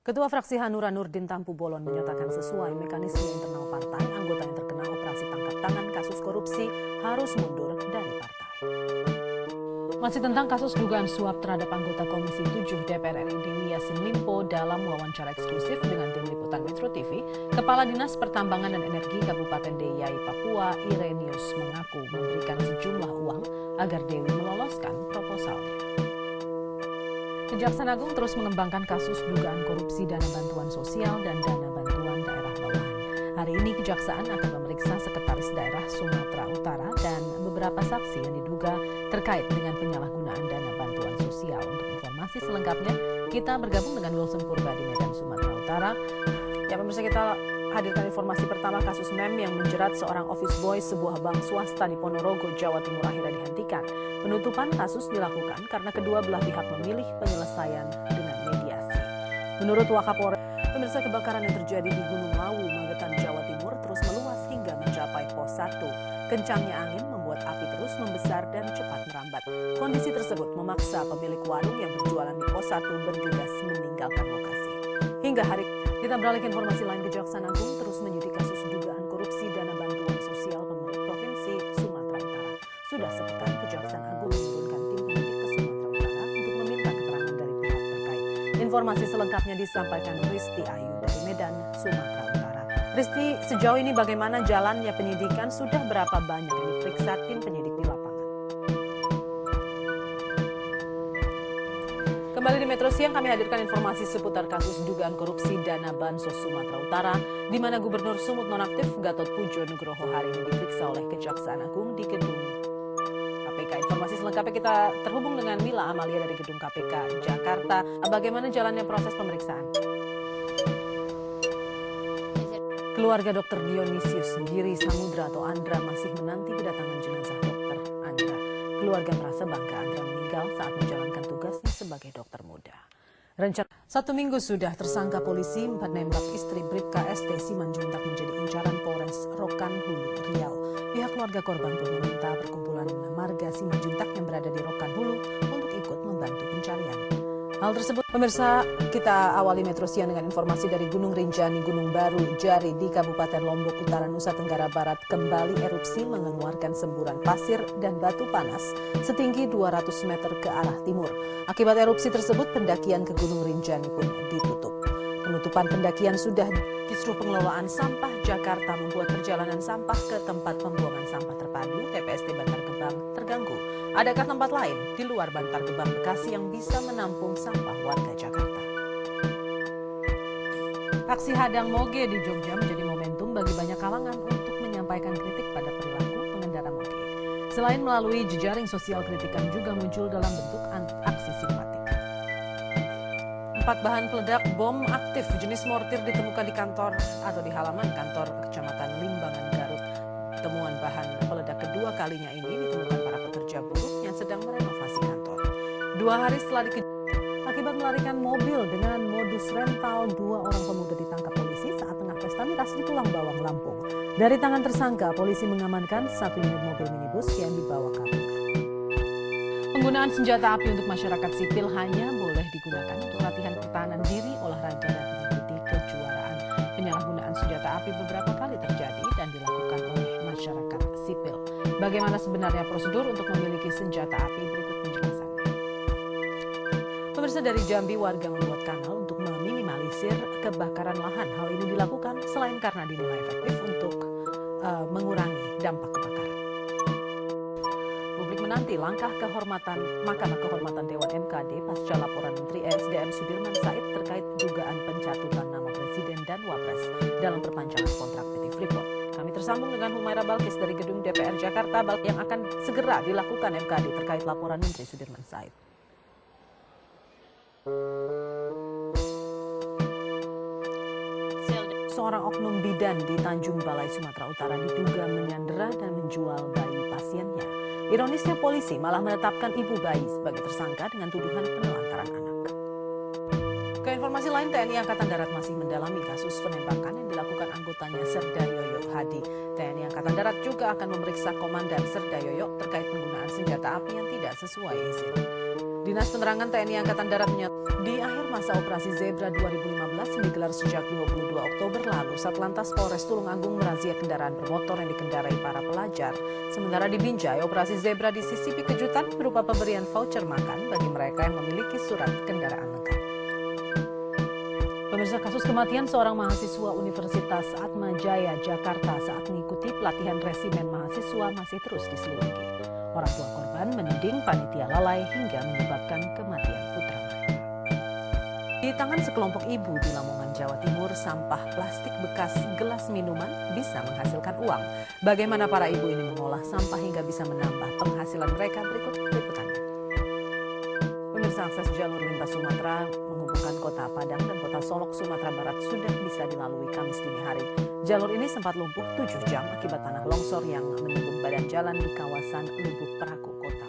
Ketua Fraksi Hanura Nurdin Tampu Bolon menyatakan sesuai mekanisme internal partai, anggota yang terkena operasi tangkap tangan kasus korupsi harus mundur dari partai. Masih tentang kasus dugaan suap terhadap anggota Komisi 7 DPR RI Dewi Yassin Limpo dalam wawancara eksklusif dengan tim liputan Metro TV, Kepala Dinas Pertambangan dan Energi Kabupaten Deiyai, Papua, Irenius mengaku memberikan sejumlah uang agar Dewi meloloskan proposalnya. Kejaksaan Agung terus mengembangkan kasus dugaan korupsi dana bantuan sosial dan dana bantuan daerah bawahan. Hari ini Kejaksaan akan memeriksa Sekretaris Daerah Sumatera Utara dan beberapa saksi yang diduga terkait dengan penyalahgunaan dana bantuan sosial. Untuk informasi selengkapnya, kita bergabung dengan Wilson Purba di Medan, Sumatera Utara. Ya, pemirsa, kita hadirkan informasi pertama, kasus mem yang menjerat seorang office boy sebuah bank swasta di Ponorogo, Jawa Timur akhirnya dihentikan. Penutupan kasus dilakukan karena kedua belah pihak memilih penyelesaian dengan mediasi. Menurut Wakapolres, pemirsa, kebakaran yang terjadi di Gunung Lawu, Magetan, Jawa Timur terus meluas hingga mencapai pos 1. Kencangnya angin membuat api terus membesar dan cepat merambat. Kondisi tersebut memaksa pemilik warung yang berjualan di pos 1 bergegas meninggalkan lokasi. Hingga hari kita beralih ke informasi lain, Kejaksaan Agung terus menyidik kasus dugaan korupsi dana bantuan sosial pemerintah Provinsi Sumatera Utara. Sudah sepekan Kejaksaan Agung menurunkan tim penyidik ke Sumatera Utara untuk meminta keterangan dari pihak terkait. Informasi selengkapnya disampaikan Risti Ayu dari Medan, Sumatera Utara. Risti, sejauh ini bagaimana jalannya penyidikan? Sudah berapa banyak yang diperiksa tim penyidik di lapangan? Kembali di Metro Siang, kami hadirkan informasi seputar kasus dugaan korupsi dana Bansos Sumatera Utara, di mana Gubernur Sumut nonaktif Gatot Pujo Nugroho hari ini diperiksa oleh Kejaksaan Agung di gedung KPK. Informasi selengkapnya kita terhubung dengan Mila Amalia dari gedung KPK Jakarta. Bagaimana jalannya proses pemeriksaan? Keluarga Dr. Dionysius Giri Samudra atau Andra masih menanti kedatangan jenazah Dr. Andra. Keluarga merasa bangga Andra meninggal saat menjalankan tugasnya sebagai dokter muda. Rencana 1 minggu sudah tersangka polisi menembak istri Bribka ST Simanjuntak menjadi incaran Polres Rokan Hulu, Riau. Pihak keluarga korban pun meminta perkumpulan marga Simanjuntak yang berada di Rokan Hulu untuk ikut membantu pencarian. Hal tersebut, pemirsa, kita awali Metro Siang dengan informasi dari Gunung Rinjani, Gunung Baru, Jari di Kabupaten Lombok Utara, Nusa Tenggara Barat kembali erupsi mengeluarkan semburan pasir dan batu panas setinggi 200 meter ke arah timur. Akibat erupsi tersebut, pendakian ke Gunung Rinjani pun ditutup. Penutupan pendakian sudah kisruh pengelolaan sampah Jakarta membuat perjalanan sampah ke tempat pembuangan sampah terpadu TPST Bantar Gebang terganggu. Adakah tempat lain di luar Bantar Gebang Bekasi yang bisa menampung sampah warga Jakarta? Aksi hadang moge di Jogja menjadi momentum bagi banyak kalangan untuk menyampaikan kritik pada perilaku pengendara moge. Selain melalui jejaring sosial, kritikan juga muncul dalam bentuk aksi sigmatik. 4 bahan peledak bom aktif jenis mortir ditemukan di kantor atau di halaman kantor Kecamatan Limbangan, Garut. Temuan bahan peledak kedua kalinya ini ditemukan para pekerja buruh yang sedang merenovasi kantor. 2 hari setelah akibat melarikan mobil dengan modus rental, 2 orang pemuda ditangkap polisi saat tengah pesta miras di Tulang Bawang, Lampung. Dari tangan tersangka, polisi mengamankan 1 unit mobil minibus yang dibawa kabur. Penggunaan senjata api untuk masyarakat sipil hanya boleh digunakan untuk latihan pertahanan diri, olahraga, dan mengikuti kejuaraan. Penyalahgunaan senjata api beberapa kali terjadi dan dilakukan oleh masyarakat sipil. Bagaimana sebenarnya prosedur untuk memiliki senjata api? Berikut penjelasannya. Pemirsa, dari Jambi, warga membuat kanal untuk meminimalisir kebakaran lahan. Hal ini dilakukan selain karena dinilai efektif untuk mengurangi dampak kebakaran. Publik menanti langkah kehormatan Mahkamah Kehormatan Dewan MKD pasca laporan Menteri ESDM Sudirman Said terkait dugaan pencatutan nama Presiden dan Wapres dalam perpanjangan kontrak PT Freeport. Kami tersambung dengan Humaira Balkis dari Gedung DPR Jakarta yang akan segera dilakukan MKD terkait laporan Menteri Sudirman Said. Seorang oknum bidan di Tanjung Balai, Sumatera Utara diduga menyandera dan menjual bayi pasiennya. Ironisnya, polisi malah menetapkan ibu bayi sebagai tersangka dengan tuduhan penelantaran anak. Ke informasi lain, TNI Angkatan Darat masih mendalami kasus penembakan yang dilakukan anggotanya Serda Yoyo Hadi. TNI Angkatan Darat juga akan memeriksa Komandan Serda Yoyo terkait penggunaan senjata api yang tidak sesuai izin. Dinas Penerangan TNI Angkatan Darat menyatakan di akhir masa operasi Zebra 2015 yang digelar sejak 22 Oktober lalu, Satlantas Polres Tulungagung merazia kendaraan bermotor yang dikendarai para pelajar. Sementara di Binjai, operasi Zebra disisipi kejutan berupa pemberian voucher makan bagi mereka yang memiliki surat kendaraan lengkap. Pemirsa, kasus kematian seorang mahasiswa Universitas Atmajaya Jakarta saat mengikuti pelatihan resimen mahasiswa masih terus diselidiki. Orang tua korban menuding panitia lalai hingga menyebabkan kematian putra mereka. Di tangan sekelompok ibu di Lamongan, Jawa Timur, sampah plastik bekas gelas minuman bisa menghasilkan uang. Bagaimana para ibu ini mengolah sampah hingga bisa menambah penghasilan mereka? Berikut liputannya. Pemirsa, akses jalur lintas Sumatera menghubungkan kota Padang dan kota Solok, Sumatera Barat sudah bisa dilalui Kamis dini hari. Jalur ini sempat lumpuh 7 jam akibat tanah longsor yang menimbun badan jalan di kawasan Lubuk Praku Kota.